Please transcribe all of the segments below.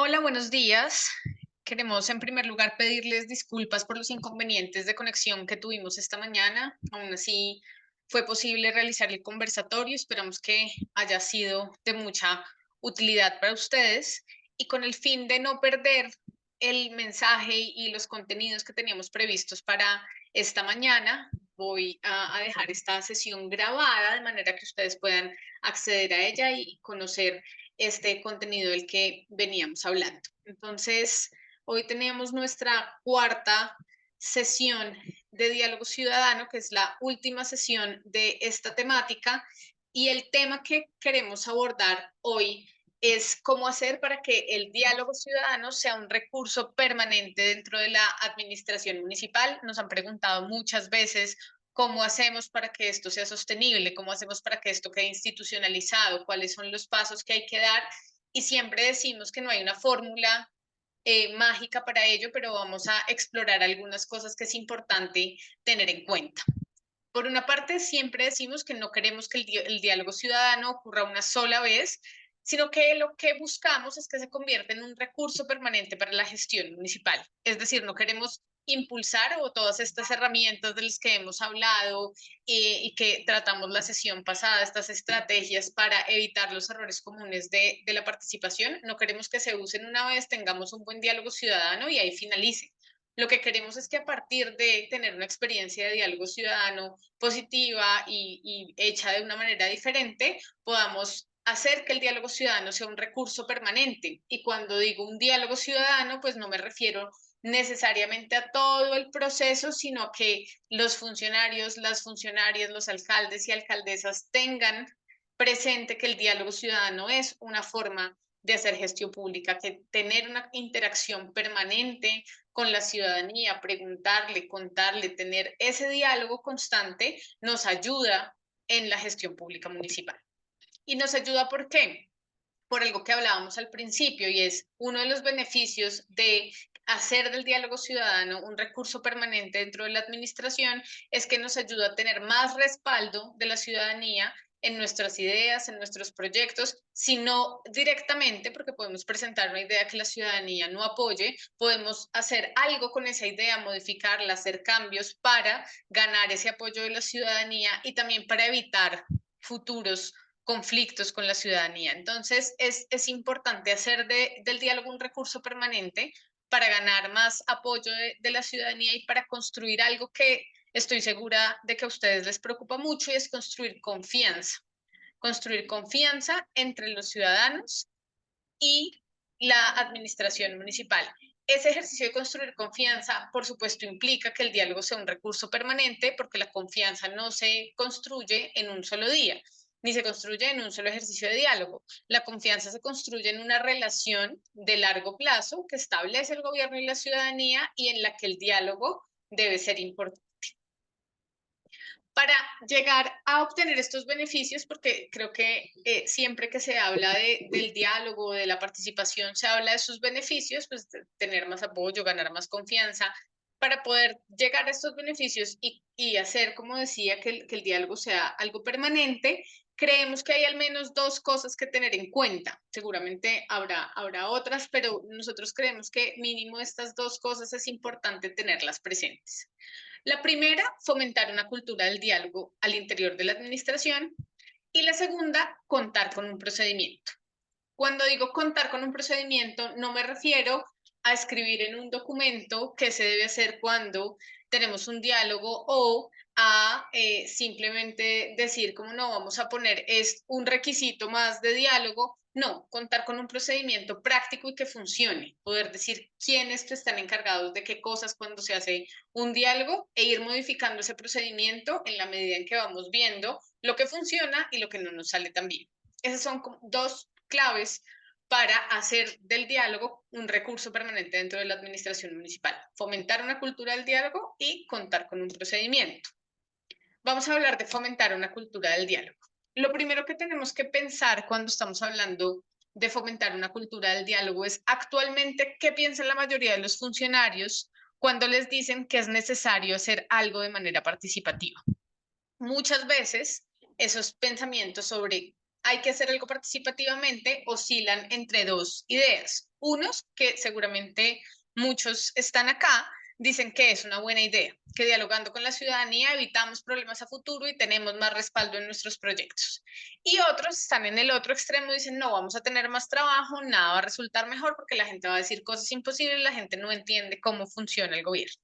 Hola, buenos días. Queremos en primer lugar pedirles disculpas por los inconvenientes de conexión que tuvimos esta mañana. Aún así, fue posible realizar el conversatorio. Esperamos que haya sido de mucha utilidad para ustedes y con el fin de no perder el mensaje y los contenidos que teníamos previstos para esta mañana. Voy a dejar esta sesión grabada de manera que ustedes puedan acceder a ella y conocer este contenido del que veníamos hablando. Entonces, hoy tenemos nuestra cuarta sesión de diálogo ciudadano, que es la última sesión de esta temática, y el tema que queremos abordar hoy es cómo hacer para que el diálogo ciudadano sea un recurso permanente dentro de la administración municipal. Nos han preguntado muchas veces cómo hacemos para que esto sea sostenible, cómo hacemos para que esto quede institucionalizado, cuáles son los pasos que hay que dar. Y siempre decimos que no hay una fórmula mágica para ello, pero vamos a explorar algunas cosas que es importante tener en cuenta. Por una parte, siempre decimos que no queremos que el diálogo ciudadano ocurra una sola vez, sino que lo que buscamos es que se convierta en un recurso permanente para la gestión municipal. Es decir, no queremos impulsar o todas estas herramientas de las que hemos hablado y que tratamos la sesión pasada, estas estrategias para evitar los errores comunes de la participación. No queremos que se usen una vez, tengamos un buen diálogo ciudadano y ahí finalice. Lo que queremos es que a partir de tener una experiencia de diálogo ciudadano positiva y hecha de una manera diferente, podamos hacer que el diálogo ciudadano sea un recurso permanente. Y cuando digo un diálogo ciudadano, pues no me refiero necesariamente a todo el proceso, sino a que los funcionarios, las funcionarias, los alcaldes y alcaldesas tengan presente que el diálogo ciudadano es una forma de hacer gestión pública, que tener una interacción permanente con la ciudadanía, preguntarle, contarle, tener ese diálogo constante nos ayuda en la gestión pública municipal. Y nos ayuda ¿por qué? Por algo que hablábamos al principio y es uno de los beneficios de hacer del diálogo ciudadano un recurso permanente dentro de la administración es que nos ayuda a tener más respaldo de la ciudadanía en nuestras ideas, en nuestros proyectos, sino directamente, porque podemos presentar una idea que la ciudadanía no apoye, podemos hacer algo con esa idea, modificarla, hacer cambios para ganar ese apoyo de la ciudadanía y también para evitar futuros conflictos con la ciudadanía. Entonces, es importante hacer del diálogo un recurso permanente para ganar más apoyo de la ciudadanía y para construir algo que estoy segura de que a ustedes les preocupa mucho y es construir confianza entre los ciudadanos y la administración municipal. Ese ejercicio de construir confianza, por supuesto, implica que el diálogo sea un recurso permanente porque la confianza no se construye en un solo día, ni se construye en un solo ejercicio de diálogo. La confianza se construye en una relación de largo plazo que establece el gobierno y la ciudadanía y en la que el diálogo debe ser importante para llegar a obtener estos beneficios, porque creo que siempre que se habla del diálogo, de la participación, se habla de sus beneficios, pues tener más apoyo, ganar más confianza, para poder llegar a estos beneficios y hacer, como decía, que el diálogo sea algo permanente. Creemos que hay al menos dos cosas que tener en cuenta. Seguramente habrá otras, pero nosotros creemos que mínimo estas dos cosas es importante tenerlas presentes. La primera, fomentar una cultura del diálogo al interior de la administración. Y la segunda, contar con un procedimiento. Cuando digo contar con un procedimiento, no me refiero a escribir en un documento qué se debe hacer cuando tenemos un diálogo o a simplemente decir como no, vamos a poner es un requisito más de diálogo. No, contar con un procedimiento práctico y que funcione, poder decir quiénes están encargados de qué cosas cuando se hace un diálogo e ir modificando ese procedimiento en la medida en que vamos viendo lo que funciona y lo que no nos sale tan bien. Esas son dos claves para hacer del diálogo un recurso permanente dentro de la administración municipal. Fomentar una cultura del diálogo y contar con un procedimiento. Vamos a hablar de fomentar una cultura del diálogo. Lo primero que tenemos que pensar cuando estamos hablando de fomentar una cultura del diálogo es actualmente qué piensa la mayoría de los funcionarios cuando les dicen que es necesario hacer algo de manera participativa. Muchas veces esos pensamientos sobre hay que hacer algo participativamente, oscilan entre dos ideas. Unos, que seguramente muchos están acá, dicen que es una buena idea, que dialogando con la ciudadanía evitamos problemas a futuro y tenemos más respaldo en nuestros proyectos. Y otros están en el otro extremo, dicen, no, vamos a tener más trabajo, nada va a resultar mejor porque la gente va a decir cosas imposibles, la gente no entiende cómo funciona el gobierno.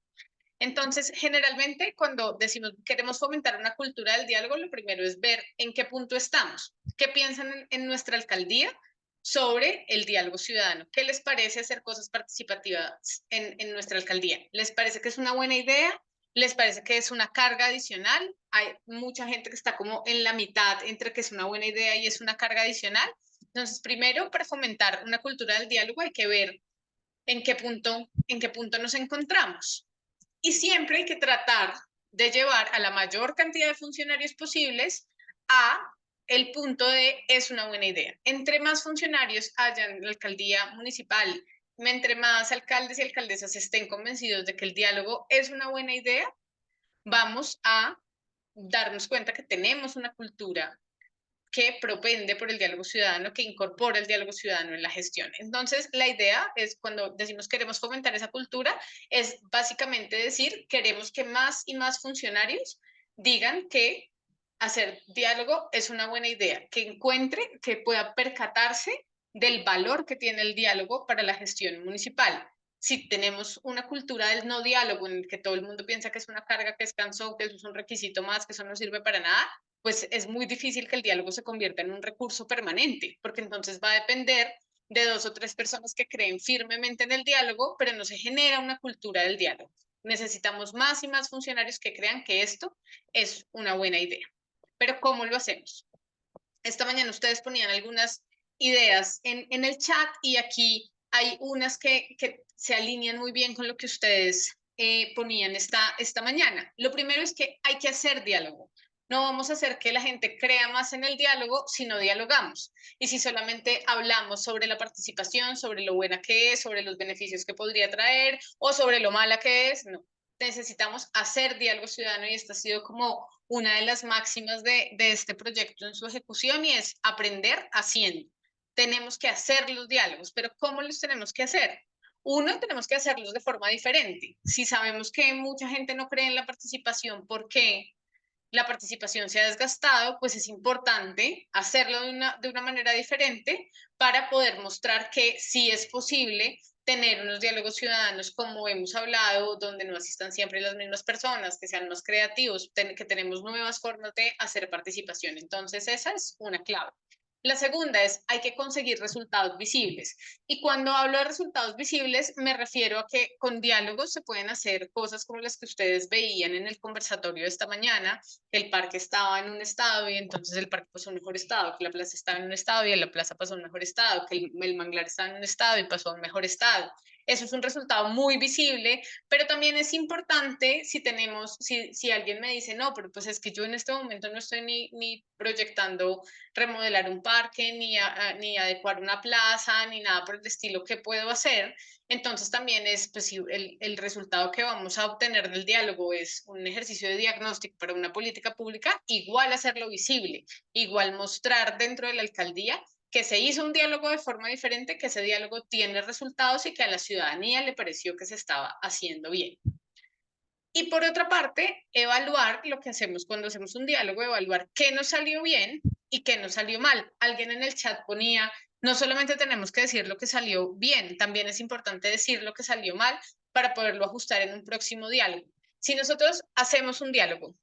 Entonces, generalmente, cuando decimos queremos fomentar una cultura del diálogo, lo primero es ver en qué punto estamos, qué piensan en nuestra alcaldía sobre el diálogo ciudadano, qué les parece hacer cosas participativas en nuestra alcaldía. ¿Les parece que es una buena idea? ¿Les parece que es una carga adicional? Hay mucha gente que está como en la mitad entre que es una buena idea y es una carga adicional. Entonces, primero, para fomentar una cultura del diálogo hay que ver en qué punto nos encontramos. Y siempre hay que tratar de llevar a la mayor cantidad de funcionarios posibles a el punto de es una buena idea. Entre más funcionarios haya en la alcaldía municipal, entre más alcaldes y alcaldesas estén convencidos de que el diálogo es una buena idea, vamos a darnos cuenta que tenemos una cultura que propende por el diálogo ciudadano, que incorpora el diálogo ciudadano en la gestión. Entonces, la idea es, cuando decimos queremos fomentar esa cultura, es básicamente decir, queremos que más y más funcionarios digan que hacer diálogo es una buena idea, que encuentre, que pueda percatarse del valor que tiene el diálogo para la gestión municipal. Si tenemos una cultura del no diálogo en el que todo el mundo piensa que es una carga, que es cansón, que eso es un requisito más, que eso no sirve para nada, pues es muy difícil que el diálogo se convierta en un recurso permanente, porque entonces va a depender de dos o tres personas que creen firmemente en el diálogo, pero no se genera una cultura del diálogo. Necesitamos más y más funcionarios que crean que esto es una buena idea. Pero ¿cómo lo hacemos? Esta mañana ustedes ponían algunas ideas en el chat y aquí hay unas que se alinean muy bien con lo que ustedes ponían esta mañana. Lo primero es que hay que hacer diálogo. No vamos a hacer que la gente crea más en el diálogo si no dialogamos. Y si solamente hablamos sobre la participación, sobre lo buena que es, sobre los beneficios que podría traer o sobre lo mala que es, no. Necesitamos hacer diálogo ciudadano y esta ha sido como una de las máximas de este proyecto en su ejecución y es aprender haciendo. Tenemos que hacer los diálogos, pero ¿cómo los tenemos que hacer? Uno, tenemos que hacerlos de forma diferente. Si sabemos que mucha gente no cree en la participación porque la participación se ha desgastado, pues es importante hacerlo de una manera diferente para poder mostrar que sí es posible tener unos diálogos ciudadanos como hemos hablado, donde no asistan siempre las mismas personas, que sean más creativos, que tenemos nuevas formas de hacer participación. Entonces, esa es una clave. La segunda es, hay que conseguir resultados visibles. Y cuando hablo de resultados visibles, me refiero a que con diálogos se pueden hacer cosas como las que ustedes veían en el conversatorio de esta mañana, que el parque estaba en un estado y entonces el parque pasó a un mejor estado, que la plaza estaba en un estado y la plaza pasó a un mejor estado, que el manglar estaba en un estado y pasó a un mejor estado. Eso es un resultado muy visible, pero también es importante si alguien me dice, no, pero pues es que yo en este momento no estoy ni proyectando remodelar un parque, ni adecuar una plaza, ni nada por el estilo, ¿qué puedo hacer? Entonces también es, pues si el resultado que vamos a obtener del diálogo es un ejercicio de diagnóstico para una política pública, igual hacerlo visible, igual mostrar dentro de la alcaldía que se hizo un diálogo de forma diferente, que ese diálogo tiene resultados y que a la ciudadanía le pareció que se estaba haciendo bien. Y por otra parte, evaluar lo que hacemos cuando hacemos un diálogo, evaluar qué nos salió bien y qué nos salió mal. Alguien en el chat ponía, no solamente tenemos que decir lo que salió bien, también es importante decir lo que salió mal para poderlo ajustar en un próximo diálogo. Si nosotros hacemos un diálogo,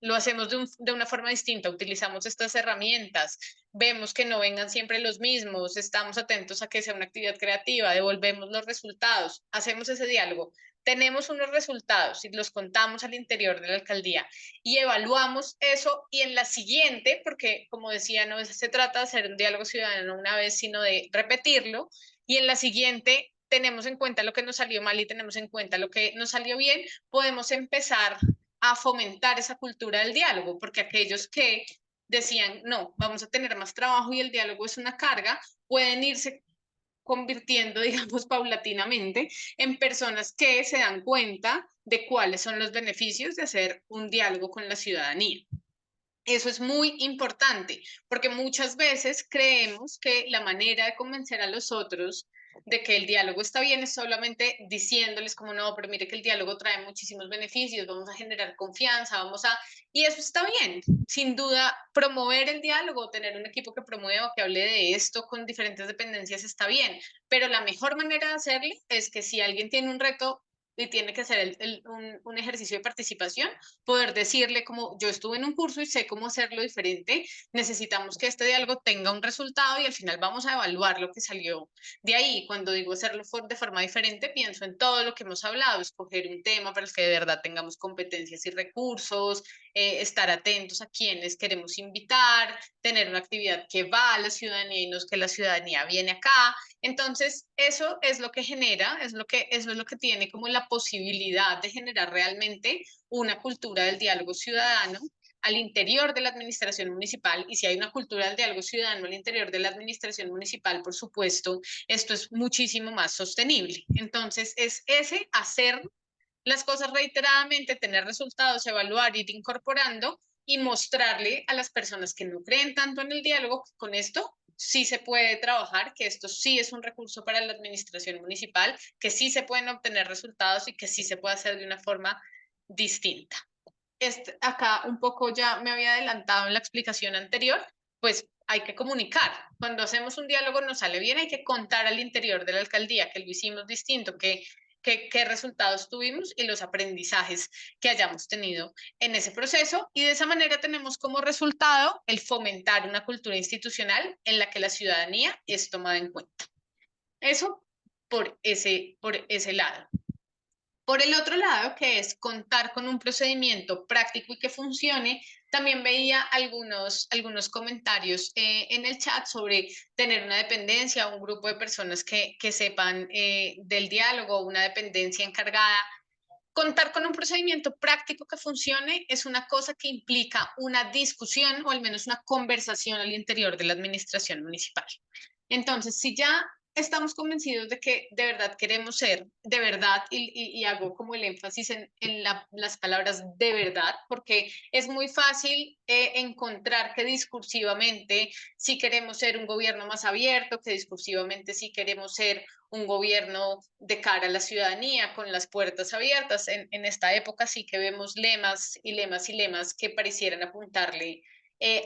lo hacemos de una forma distinta, utilizamos estas herramientas, vemos que no vengan siempre los mismos, estamos atentos a que sea una actividad creativa, devolvemos los resultados, hacemos ese diálogo, tenemos unos resultados y los contamos al interior de la alcaldía y evaluamos eso y en la siguiente, porque como decía, no se trata de hacer un diálogo ciudadano una vez, sino de repetirlo y en la siguiente tenemos en cuenta lo que nos salió mal y tenemos en cuenta lo que nos salió bien, podemos empezar a fomentar esa cultura del diálogo, porque aquellos que decían, no, vamos a tener más trabajo y el diálogo es una carga, pueden irse convirtiendo, digamos, paulatinamente en personas que se dan cuenta de cuáles son los beneficios de hacer un diálogo con la ciudadanía. Eso es muy importante, porque muchas veces creemos que la manera de convencer a los otros de que el diálogo está bien es solamente diciéndoles como no, pero mire que el diálogo trae muchísimos beneficios, vamos a generar confianza, vamos a... Y eso está bien, sin duda, promover el diálogo, tener un equipo que promueva, que hable de esto con diferentes dependencias está bien, pero la mejor manera de hacerlo es que si alguien tiene un reto y tiene que hacer un ejercicio de participación, poder decirle como yo estuve en un curso y sé cómo hacerlo diferente, necesitamos que este diálogo tenga un resultado y al final vamos a evaluar lo que salió de ahí. Cuando digo hacerlo de forma diferente, pienso en todo lo que hemos hablado, escoger un tema para el que de verdad tengamos competencias y recursos, estar atentos a quienes queremos invitar, tener una actividad que va a la ciudadanía y no es que la ciudadanía viene acá. Entonces, eso es lo que genera, eso es lo que tiene como la posibilidad de generar realmente una cultura del diálogo ciudadano al interior de la administración municipal, y si hay una cultura del diálogo ciudadano al interior de la administración municipal, por supuesto, esto es muchísimo más sostenible. Entonces, es ese hacer las cosas reiteradamente, tener resultados, evaluar, ir incorporando y mostrarle a las personas que no creen tanto en el diálogo que con esto sí se puede trabajar, que esto sí es un recurso para la administración municipal, que sí se pueden obtener resultados y que sí se puede hacer de una forma distinta. Acá un poco ya me había adelantado en la explicación anterior, pues hay que comunicar. Cuando hacemos un diálogo nos sale bien, hay que contar al interior de la alcaldía que lo hicimos distinto, qué resultados tuvimos y los aprendizajes que hayamos tenido en ese proceso. Y de esa manera tenemos como resultado el fomentar una cultura institucional en la que la ciudadanía es tomada en cuenta. Eso por ese lado. Por el otro lado, que es contar con un procedimiento práctico y que funcione, también veía algunos comentarios en el chat sobre tener una dependencia, un grupo de personas que sepan del diálogo, una dependencia encargada. Contar con un procedimiento práctico que funcione es una cosa que implica una discusión o al menos una conversación al interior de la administración municipal. Entonces, si ya estamos convencidos de que de verdad queremos ser, de verdad, y hago como el énfasis las palabras de verdad, porque es muy fácil encontrar que discursivamente sí queremos ser un gobierno más abierto, que discursivamente sí queremos ser un gobierno de cara a la ciudadanía, con las puertas abiertas. En esta época sí que vemos lemas y lemas y lemas que parecieran apuntarle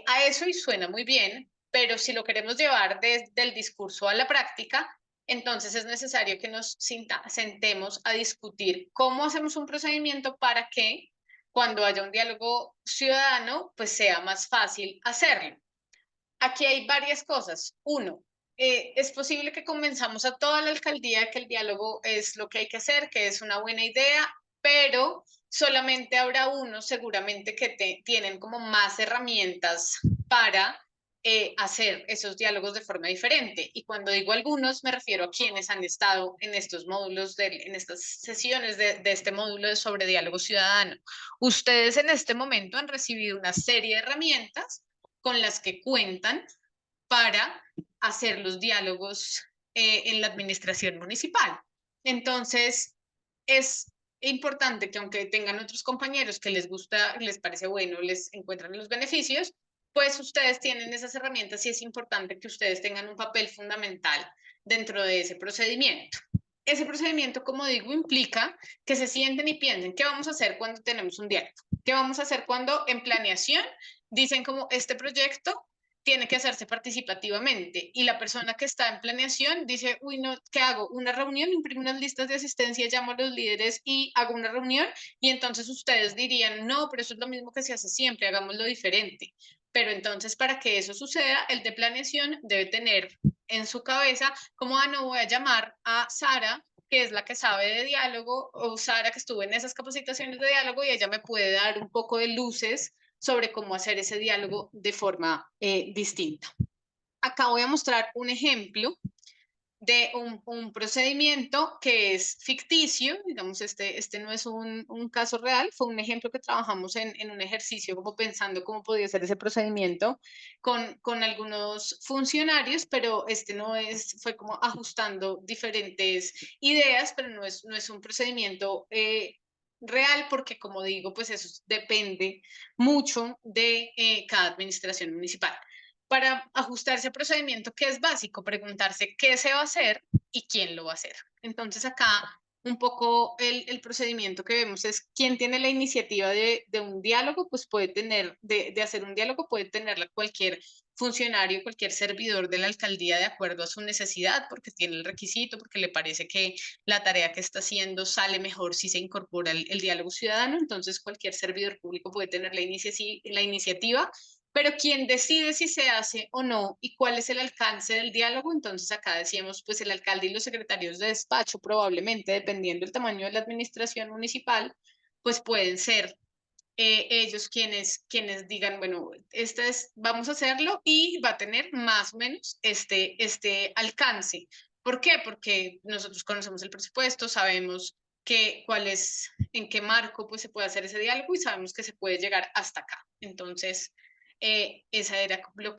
a eso y suena muy bien, pero si lo queremos llevar desde el discurso a la práctica, entonces es necesario que nos sentemos a discutir cómo hacemos un procedimiento para que cuando haya un diálogo ciudadano, pues sea más fácil hacerlo. Aquí hay varias cosas. Uno, es posible que convenzamos a toda la alcaldía que el diálogo es lo que hay que hacer, que es una buena idea, pero solamente habrá unos seguramente que tienen como más herramientas para hacer esos diálogos de forma diferente. Y cuando digo algunos, me refiero a quienes han estado en estos módulos, en estas sesiones de este módulo de sobre diálogo ciudadano. Ustedes en este momento han recibido una serie de herramientas con las que cuentan para hacer los diálogos en la administración municipal. Entonces, es importante que aunque tengan otros compañeros que les gusta, les parece bueno, les encuentran los beneficios, pues ustedes tienen esas herramientas y es importante que ustedes tengan un papel fundamental dentro de ese procedimiento. Ese procedimiento, como digo, implica que se sienten y piensen qué vamos a hacer cuando tenemos un diálogo, qué vamos a hacer cuando en planeación dicen como este proyecto tiene que hacerse participativamente y la persona que está en planeación dice, uy, no, ¿qué hago? Una reunión, imprimo unas listas de asistencia, llamo a los líderes y hago una reunión y entonces ustedes dirían, no, pero eso es lo mismo que se hace siempre, hagámoslo diferente. Pero entonces para que eso suceda, el de planeación debe tener en su cabeza como, ah, no voy a llamar a Sara, que es la que sabe de diálogo, o Sara que estuvo en esas capacitaciones de diálogo y ella me puede dar un poco de luces sobre cómo hacer ese diálogo de forma distinta. Acá voy a mostrar un ejemplo de un procedimiento que es ficticio, digamos, este no es un caso real, fue un ejemplo que trabajamos en un ejercicio como pensando cómo podía ser ese procedimiento con algunos funcionarios, pero este no es, fue como ajustando diferentes ideas, pero no es un procedimiento real, porque como digo, pues eso depende mucho de cada administración municipal. Para ajustarse al procedimiento, que es básico, preguntarse qué se va a hacer y quién lo va a hacer. Entonces acá un poco el procedimiento que vemos es quién tiene la iniciativa de un diálogo, pues puede tener, de hacer un diálogo, puede tenerla cualquier funcionario, cualquier servidor de la alcaldía de acuerdo a su necesidad, porque tiene el requisito, porque le parece que la tarea que está haciendo sale mejor si se incorpora el diálogo ciudadano. Entonces cualquier servidor público puede tener la iniciativa, pero quien decide si se hace o no y cuál es el alcance del diálogo, entonces acá decíamos, pues el alcalde y los secretarios de despacho probablemente, dependiendo del tamaño de la administración municipal, pues pueden ser ellos quienes digan, bueno, vamos a hacerlo y va a tener más o menos este alcance. ¿Por qué? Porque nosotros conocemos el presupuesto, sabemos en qué marco pues, se puede hacer ese diálogo y sabemos que se puede llegar hasta acá. Entonces, esa era lo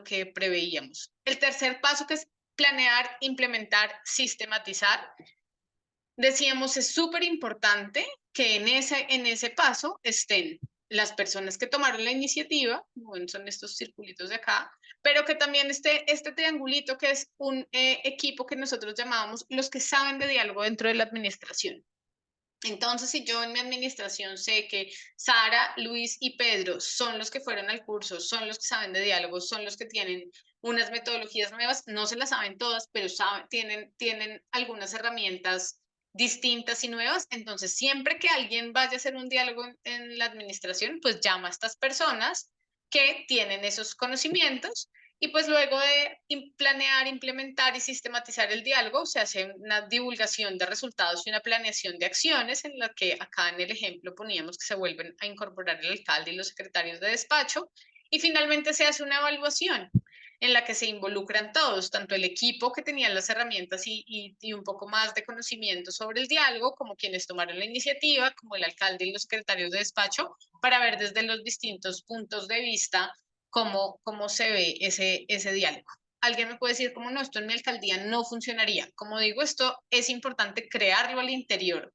que preveíamos. El tercer paso, que es planear, implementar, sistematizar. Decíamos, es súper importante que en ese paso estén las personas que tomaron la iniciativa, bueno, son estos circulitos de acá, pero que también esté este triangulito que es un equipo que nosotros llamábamos los que saben de diálogo dentro de la administración. Entonces, si yo en mi administración sé que Sara, Luis y Pedro son los que fueron al curso, son los que saben de diálogo, son los que tienen unas metodologías nuevas, no se las saben todas, pero tienen algunas herramientas distintas y nuevas, entonces siempre que alguien vaya a hacer un diálogo en la administración, pues llama a estas personas que tienen esos conocimientos y pues luego de planear, implementar y sistematizar el diálogo, se hace una divulgación de resultados y una planeación de acciones en la que acá en el ejemplo poníamos que se vuelven a incorporar el alcalde y los secretarios de despacho. Y finalmente se hace una evaluación en la que se involucran todos, tanto el equipo que tenía las herramientas y un poco más de conocimiento sobre el diálogo, como quienes tomaron la iniciativa, como el alcalde y los secretarios de despacho, para ver desde los distintos puntos de vista cómo se ve ese diálogo. Alguien me puede decir, cómo no, esto en mi alcaldía no funcionaría. Como digo, esto es importante crearlo al interior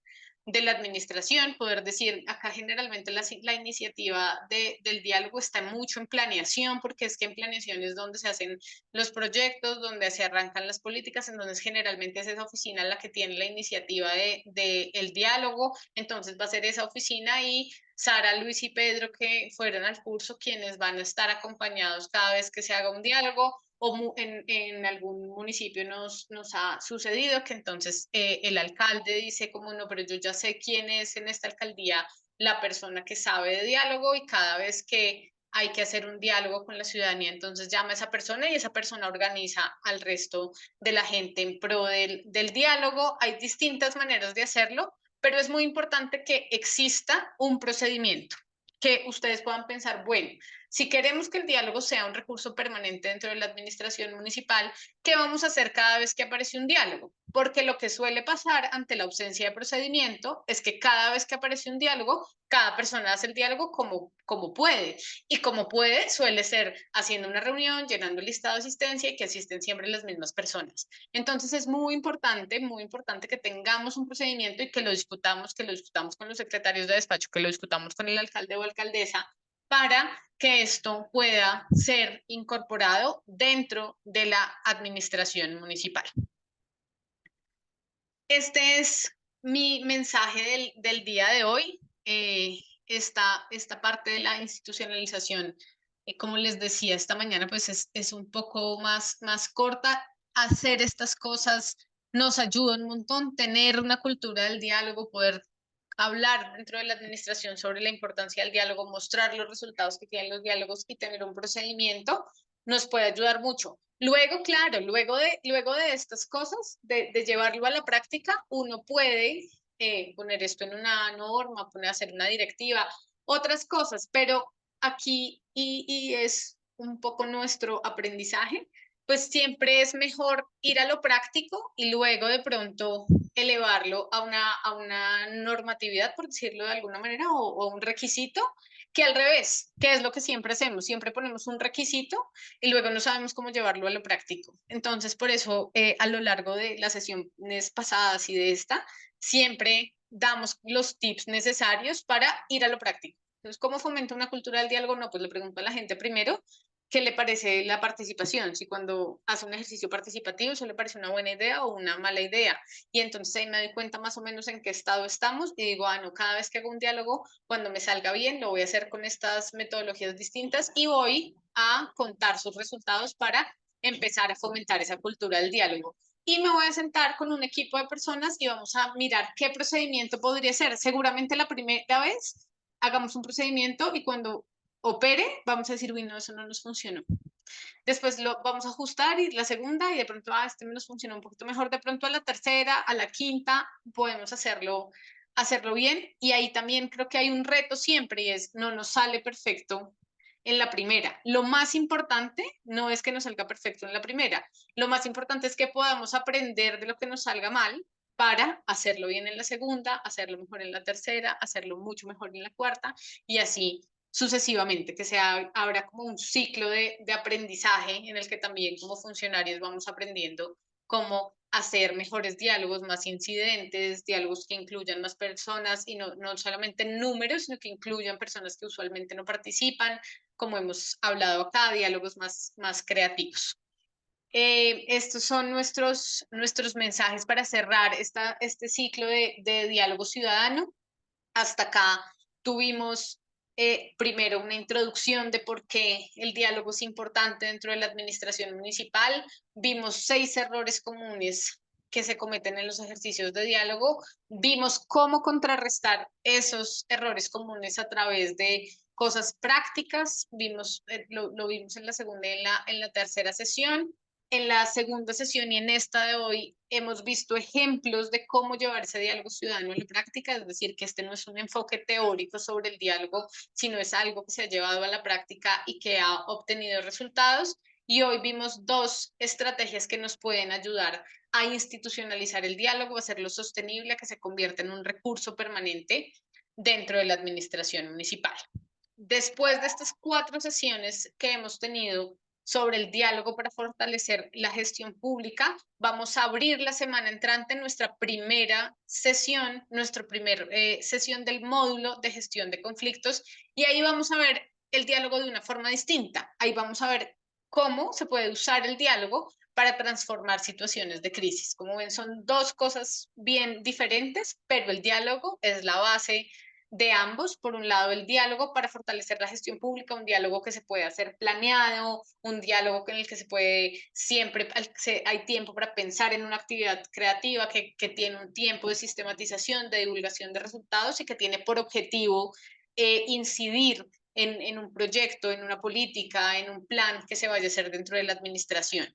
de la administración, poder decir, acá generalmente la iniciativa del diálogo está mucho en planeación, porque es que en planeación es donde se hacen los proyectos, donde se arrancan las políticas, entonces generalmente es esa oficina la que tiene la iniciativa el diálogo, entonces va a ser esa oficina y Sara, Luis y Pedro que fueron al curso quienes van a estar acompañados cada vez que se haga un diálogo o en algún municipio nos ha sucedido que entonces el alcalde dice como no, pero yo ya sé quién es en esta alcaldía la persona que sabe de diálogo y cada vez que hay que hacer un diálogo con la ciudadanía, entonces llama a esa persona y esa persona organiza al resto de la gente en pro del diálogo. Hay distintas maneras de hacerlo, pero es muy importante que exista un procedimiento, que ustedes puedan pensar, bueno, si queremos que el diálogo sea un recurso permanente dentro de la administración municipal, ¿qué vamos a hacer cada vez que aparece un diálogo? Porque lo que suele pasar ante la ausencia de procedimiento es que cada vez que aparece un diálogo, cada persona hace el diálogo como puede. Y como puede, suele ser haciendo una reunión, llenando el listado de asistencia y que asisten siempre las mismas personas. Entonces es muy importante que tengamos un procedimiento y que lo discutamos con los secretarios de despacho, que lo discutamos con el alcalde o alcaldesa, para que esto pueda ser incorporado dentro de la administración municipal. Este es mi mensaje del día de hoy. Esta parte de la institucionalización, como les decía esta mañana, pues es un poco más corta. Hacer estas cosas nos ayuda un montón, tener una cultura del diálogo, poder hablar dentro de la administración sobre la importancia del diálogo, mostrar los resultados que tienen los diálogos y tener un procedimiento, nos puede ayudar mucho. Luego, claro, luego de estas cosas, de llevarlo a la práctica, uno puede poner esto en una norma, poner a hacer una directiva, otras cosas, pero aquí, y es un poco nuestro aprendizaje, pues siempre es mejor ir a lo práctico y luego de pronto elevarlo a una normatividad, por decirlo de alguna manera, o un requisito, que al revés, que es lo que siempre hacemos, siempre ponemos un requisito y luego no sabemos cómo llevarlo a lo práctico. Entonces, por eso, a lo largo de las sesiones pasadas y de esta, siempre damos los tips necesarios para ir a lo práctico. Entonces, ¿cómo fomenta una cultura del diálogo? No, pues le pregunto a la gente primero qué le parece la participación, si cuando hace un ejercicio participativo eso le parece una buena idea o una mala idea. Y entonces ahí me doy cuenta más o menos en qué estado estamos y digo, no, cada vez que hago un diálogo, cuando me salga bien, lo voy a hacer con estas metodologías distintas y voy a contar sus resultados para empezar a fomentar esa cultura del diálogo. Y me voy a sentar con un equipo de personas y vamos a mirar qué procedimiento podría ser. Seguramente la primera vez hagamos un procedimiento y cuando opere vamos a decir, uy, no, eso no nos funcionó. Después lo vamos a ajustar y la segunda y de pronto, este nos funcionó un poquito mejor. De pronto a la tercera, a la quinta, podemos hacerlo bien. Y ahí también creo que hay un reto siempre y es, no nos sale perfecto en la primera. Lo más importante no es que nos salga perfecto en la primera. Lo más importante es que podamos aprender de lo que nos salga mal para hacerlo bien en la segunda, hacerlo mejor en la tercera, hacerlo mucho mejor en la cuarta y así sucesivamente, que sea, habrá como un ciclo de aprendizaje en el que también como funcionarios vamos aprendiendo cómo hacer mejores diálogos, más incidentes, diálogos que incluyan más personas y no solamente números, sino que incluyan personas que usualmente no participan, como hemos hablado acá, diálogos más creativos. Estos son nuestros mensajes para cerrar este ciclo de diálogo ciudadano. Hasta acá tuvimos primero una introducción de por qué el diálogo es importante dentro de la administración municipal. Vimos 6 errores comunes que se cometen en los ejercicios de diálogo. Vimos cómo contrarrestar esos errores comunes a través de cosas prácticas. Lo vimos en la segunda y en la tercera sesión. En la segunda sesión y en esta de hoy hemos visto ejemplos de cómo llevar ese diálogo ciudadano en la práctica, es decir, que este no es un enfoque teórico sobre el diálogo, sino es algo que se ha llevado a la práctica y que ha obtenido resultados. Y hoy vimos 2 estrategias que nos pueden ayudar a institucionalizar el diálogo, a hacerlo sostenible, a que se convierta en un recurso permanente dentro de la administración municipal. Después de estas 4 sesiones que hemos tenido sobre el diálogo para fortalecer la gestión pública, vamos a abrir la semana entrante nuestra primera sesión, nuestra primera sesión del módulo de gestión de conflictos y ahí vamos a ver el diálogo de una forma distinta. Ahí vamos a ver cómo se puede usar el diálogo para transformar situaciones de crisis. Como ven, son 2 cosas bien diferentes, pero el diálogo es la base de ambos. Por un lado, el diálogo para fortalecer la gestión pública, un diálogo que se puede hacer planeado, un diálogo en el que se puede siempre, hay tiempo para pensar en una actividad creativa que tiene un tiempo de sistematización, de divulgación de resultados y que tiene por objetivo incidir en un proyecto, en una política, en un plan que se vaya a hacer dentro de la administración.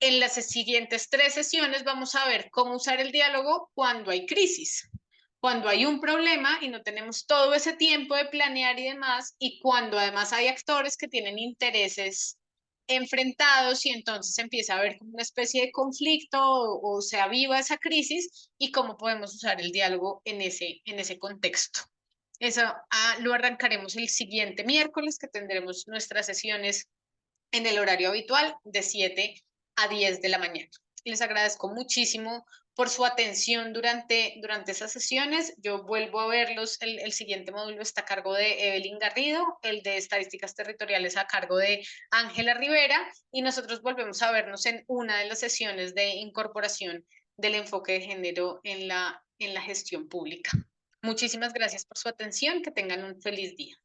En las siguientes 3 sesiones vamos a ver cómo usar el diálogo cuando hay crisis, cuando hay un problema y no tenemos todo ese tiempo de planear y demás, y cuando además hay actores que tienen intereses enfrentados y entonces empieza a haber como una especie de conflicto o se aviva esa crisis y cómo podemos usar el diálogo en ese contexto. Eso lo arrancaremos el siguiente miércoles, que tendremos nuestras sesiones en el horario habitual de 7 a 10 de la mañana. Les agradezco muchísimo por su atención durante esas sesiones. Yo vuelvo a verlos. El siguiente módulo está a cargo de Evelyn Garrido, el de estadísticas territoriales a cargo de Ángela Rivera y nosotros volvemos a vernos en una de las sesiones de incorporación del enfoque de género en la gestión pública. Muchísimas gracias por su atención. Que tengan un feliz día.